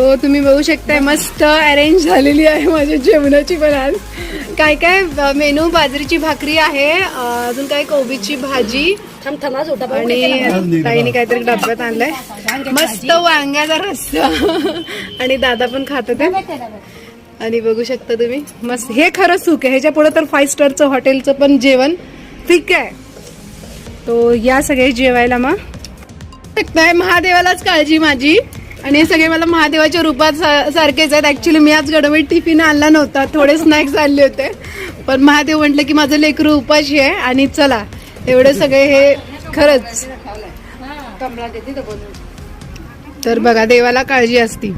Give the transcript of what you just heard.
so तुम्ही बघू शकताय मस्त अरेंज झालेली आहे माझ्या जेवणाची पण आज काय काय मेनू बाजरीची भाकरी आहे अजून काय कोबीची भाजी आणि ताईने काहीतरी डब्यात आणलंय मस्त वांग्याचा रस्सा आणि दादा पण खात होते आणि बघू शकता तुम्ही मस्त हे खरं सुख आहे ह्याच्या पुढे तर 5 स्टारचं हॉटेलचं पण जेवण ठीक आहे तो या सगळे जेवायला मग शकताय महादेवालाच काळजी माझी आणि हे सगळे मला महादेवाच्या रूपात सारखेच आहेत ऍक्च्युली मी आज गडबडीत टिफिन आणला नव्हता थोडे स्नॅक्स आणले होते पण महादेव म्हटलं की माझं लेकरू उपाशी आहे आणि चला एवढे सगळे हे खरंच तर बघा देवाला काळजी असती